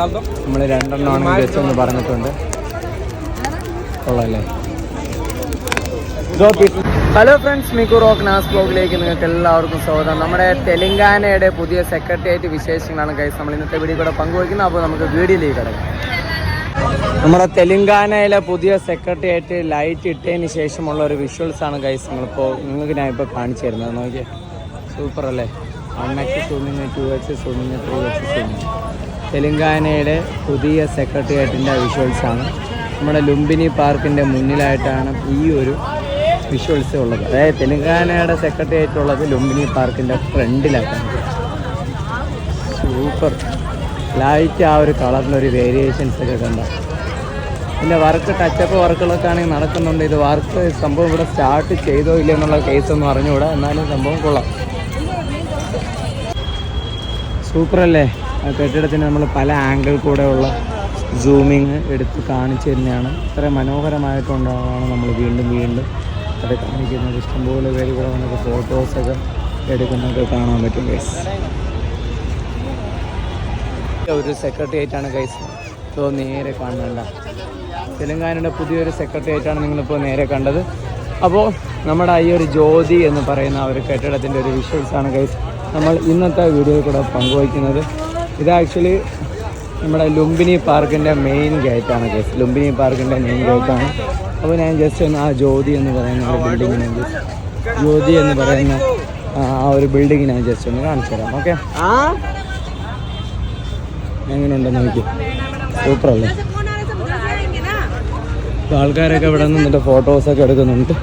നമ്മൾ 2 എണ്ണമാണ് ജസ്റ്റ് ഒന്ന് പറഞ്ഞിട്ടുണ്ട്. കൊള്ളാല്ലേ? ഹലോ ഫ്രണ്ട്സ്, മിക്കു റോക്ക് നാസ് ബ്ലോഗിലേക്ക് നിങ്ങൾക്ക് എല്ലാവർക്കും സ്വാഗതം. നമ്മുടെ തെലങ്കാനയുടെ പുതിയ സെക്രട്ടേറിയറ്റ് വിശേഷങ്ങളാണ് ഗൈസ് നമ്മൾ ഇന്നത്തെ വീഡിയോ കൂടെ പങ്കുവയ്ക്കുന്നത്. അപ്പോൾ നമുക്ക് വീഡിയോയിലേക്ക് കിടക്കാം. നമ്മുടെ തെലങ്കാനയിലെ പുതിയ സെക്രട്ടേറിയറ്റ് ലൈറ്റ് ഇട്ടതിന് ശേഷമുള്ള ഒരു വിഷ്വൽസാണ് ഗൈസ് നിങ്ങൾക്ക് ഞാൻ ഇപ്പോൾ കാണിച്ചു തരുന്നത്. നോക്കിയേ, സൂപ്പർ അല്ലേ? 1x zooming, 2x zooming, 3x zooming. തെലങ്കാനയുടെ പുതിയ സെക്രട്ടേറിയറ്റിൻ്റെ വിഷ്വൽസാണ്. നമ്മുടെ ലുംബിനി പാർക്കിൻ്റെ മുന്നിലായിട്ടാണ് ഈ ഒരു വിഷ്വൽസ് ഉള്ളത്. അതായത് തെലങ്കാനയുടെ സെക്രട്ടേറിയറ്റ് ഉള്ളത് ലുംബിനി പാർക്കിൻ്റെ ഫ്രണ്ടിലായിട്ടാണ്. സൂപ്പർ ലൈറ്റ്, ആ ഒരു കളറിലൊരു വേരിയേഷൻസ് ഒക്കെ കണ്ട. പിന്നെ വർക്ക് ടച്ചപ്പ് വർക്കുകളൊക്കെ ആണെങ്കിൽ നടക്കുന്നുണ്ട്. ഇത് വർക്ക് സംഭവം ഇവിടെ സ്റ്റാർട്ട് ചെയ്തോ ഇല്ല എന്നുള്ള കേസൊന്നും അറിഞ്ഞുകൂടാ, എന്നാലും സംഭവം കൊള്ളാം. സൂപ്പറല്ലേ? ആ കെട്ടിടത്തിന് നമ്മൾ പല ആംഗിൾ കൂടെ ഉള്ള സൂമിങ് എടുത്ത് കാണിച്ചു തന്നെയാണ്. ഇത്ര മനോഹരമായിട്ടുണ്ടാകാണ് നമ്മൾ വീണ്ടും അത് കാണിക്കുന്നത്. ഇഷ്ടംപോലെ പേര് കൂടെ നമുക്ക് ഫോട്ടോസൊക്കെ എടുക്കുന്നതൊക്കെ കാണാൻ പറ്റും ഗൈസ്. ഒരു സെക്രട്ടേറിയറ്റാണ് ഗൈസ് ഇപ്പോൾ നേരെ കാണുന്നുണ്ട. തെലങ്കാനയുടെ പുതിയൊരു സെക്രട്ടേറിയറ്റാണ് നിങ്ങളിപ്പോൾ നേരെ കണ്ടത്. അപ്പോൾ നമ്മുടെ ഈ ഒരു ജ്യോതി എന്ന് പറയുന്ന ഒരു കെട്ടിടത്തിൻ്റെ ഒരു വിഷ്വൽസാണ് ഗൈസ് നമ്മൾ ഇന്നത്തെ വീഡിയോയിൽ കൂടെ പങ്കുവയ്ക്കുന്നത്. ഇത് ആക്ച്വലി നമ്മുടെ ലുംബിനി പാർക്കിൻ്റെ മെയിൻ ഗേറ്റാണ് ഗൈസ്. ലുംബിനി പാർക്കിൻ്റെ മെയിൻ ഗേറ്റാണ്. അപ്പോൾ ഞാൻ ജസ്റ്റ് ഒന്ന് ആ ജ്യോതി എന്ന് പറയുന്ന ഒരു ബിൽഡിങ്ങിനെ ജ്യോതി എന്ന് പറയുന്ന ആ ഒരു ബിൽഡിങ്ങിനെ ജസ്റ്റ് ഒന്ന് കാണിച്ചു തരാം. ഓക്കെ, എങ്ങനെയുണ്ടെന്ന് നോക്കി. സൂപ്പറല്ലേ? അപ്പോൾ ആൾക്കാരൊക്കെ ഇവിടെ നിന്നിട്ട് ഫോട്ടോസൊക്കെ എടുക്കുന്നുണ്ട്.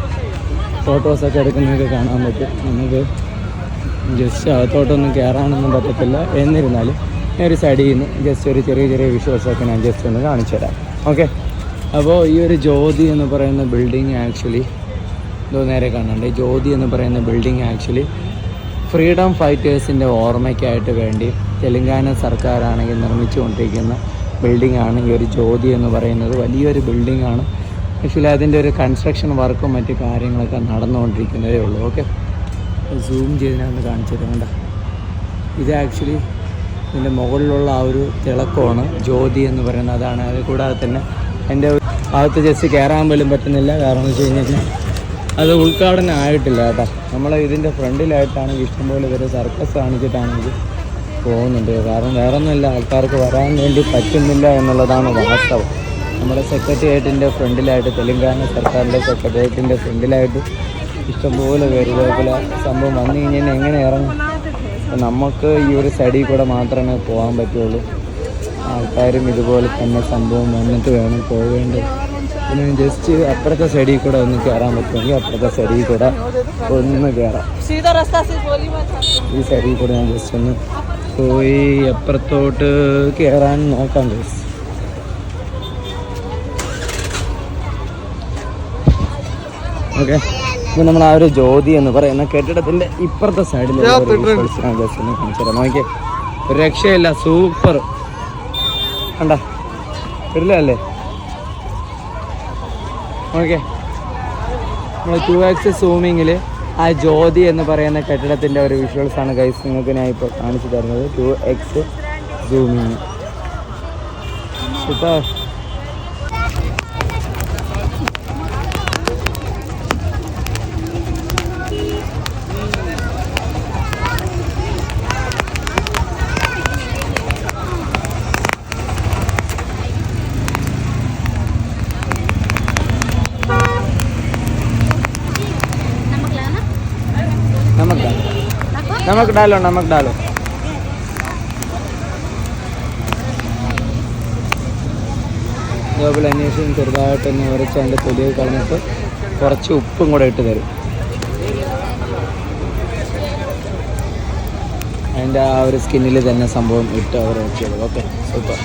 ഫോട്ടോസൊക്കെ എടുക്കുന്നതൊക്കെ കാണാൻ പറ്റും. നമുക്ക് ജസ്റ്റ് അകത്തോട്ടൊന്നും കയറാനൊന്നും പറ്റത്തില്ല. എന്നിരുന്നാലും ഞാൻ ഒരു സൈഡിൽ നിന്ന് ജസ്റ്റ് ഒരു ചെറിയ വിഷ്വൽസൊക്കെ ഞാൻ ജസ്റ്റ് ഒന്ന് കാണിച്ചു തരാം. ഓക്കെ, അപ്പോൾ ഈ ഒരു ജ്യോതി എന്ന് പറയുന്ന ബിൽഡിങ് ആക്ച്വലി നേരെ കാണുന്നുണ്ട്. ജ്യോതി എന്ന് പറയുന്ന ബിൽഡിങ് ആക്ച്വലി ഫ്രീഡം ഫൈറ്റേഴ്സിൻ്റെ ഓർമ്മയ്ക്കായിട്ട് വേണ്ടി തെലങ്കാന സർക്കാരാണെങ്കിൽ നിർമ്മിച്ചുകൊണ്ടിരിക്കുന്ന ബിൽഡിംഗ് ആണ് ഈ ഒരു ജ്യോതി എന്ന് പറയുന്നത്. വലിയൊരു ബിൽഡിംഗ് ആണ്. ആക്ച്വലി അതിൻ്റെ ഒരു കൺസ്ട്രക്ഷൻ വർക്കും മറ്റു കാര്യങ്ങളൊക്കെ നടന്നുകൊണ്ടിരിക്കുന്നതേ ഉള്ളൂ. ഓക്കെ, സൂം ചെയ്തിനൊന്ന് കാണിച്ചു തരുന്നുണ്ട. ഇത് ആക്ച്വലി ഇതിൻ്റെ മുകളിലുള്ള ആ ഒരു തിളക്കമാണ് ജ്യോതി എന്ന് പറയുന്നത്. അതാണ്. അത് കൂടാതെ തന്നെ എൻ്റെ ഭാഗത്ത് ജസ്റ്റ് കയറാൻ പോലും പറ്റുന്നില്ല. കാരണം എന്ന് വെച്ച് കഴിഞ്ഞാൽ അത് ഉദ്ഘാടനം ആയിട്ടില്ല കേട്ടോ. നമ്മൾ ഇതിൻ്റെ ഫ്രണ്ടിലായിട്ടാണെങ്കിൽ ഇഷ്ടംപോലെ പേര് സർക്കസ് കാണിച്ചിട്ടാണെങ്കിൽ പോകുന്നുണ്ട്. കാരണം വേറെ ഒന്നുമില്ല, ആൾക്കാർക്ക് വരാൻ വേണ്ടി പറ്റുന്നില്ല എന്നുള്ളതാണ് വാസ്തവം. നമ്മുടെ സെക്രട്ടേറിയറ്റിൻ്റെ ഫ്രണ്ടിലായിട്ട്, തെലങ്കാന സർക്കാരിൻ്റെ സെക്രട്ടേറിയറ്റിൻ്റെ ഫ്രണ്ടിലായിട്ട് ഇഷ്ടംപോലെ പേര് ഇതേപോലെ സംഭവം വന്നു കഴിഞ്ഞാൽ എങ്ങനെ ഇറങ്ങും? നമുക്ക് ഈ ഒരു സൈഡിൽ കൂടെ മാത്രമേ പോകാൻ പറ്റുള്ളൂ. ആൾക്കാരും ഇതുപോലെ തന്നെ സംഭവം വന്നിട്ട് വേണം പോകേണ്ടത്. പിന്നെ ജസ്റ്റ് അപ്പുറത്തെ സൈഡിൽ കൂടെ ഒന്ന് കയറാൻ പറ്റുമെങ്കിൽ അപ്പുറത്തെ സൈഡിൽ കൂടെ ഒന്ന് കയറാം. ഈ സൈഡിൽ കൂടെ ഞാൻ ജസ്റ്റ് ഒന്ന് പോയി അപ്പുറത്തോട്ട് കയറാൻ നോക്കാം ഗൈസ്. ഓക്കെ, ഇപ്പോൾ നമ്മൾ ആ ഒരു ജ്യോതി എന്ന് പറയുന്ന കെട്ടിടത്തിൻ്റെ ഇപ്പുറത്തെ സൈഡിൽ ജസ്റ്റ് ഒന്ന് കാണിച്ചു തരാം. നോക്കിയേ, ഒരു രക്ഷയില്ല. സൂപ്പർ കണ്ട വരില്ലേ? ഓക്കെ, നമ്മൾ 2x സൂമിങ്ങിൽ ആ ജ്യോതി എന്ന് പറയുന്ന കെട്ടിടത്തിൻ്റെ ഒരു വിഷ്വൽസാണ് ഗൈസ് നിങ്ങൾക്ക് ഞാൻ ഇപ്പോൾ കാണിച്ചു തരുന്നത്. 2x zooming. സൂപ്പർ. नमक डालो അതുപോലെ അന്വേഷണം ചെറുതായിട്ടൊന്ന് ഉരച്ച് അതിൻ്റെ തൊലിയൊക്കെ കളഞ്ഞിട്ട് കുറച്ച് ഉപ്പും കൂടെ ഇട്ട് തരും. അതിൻ്റെ ആ ഒരു സ്കിന്നിൽ തന്നെ സംഭവം ഇട്ട് അവർ വെച്ചോളൂ. Okay, super.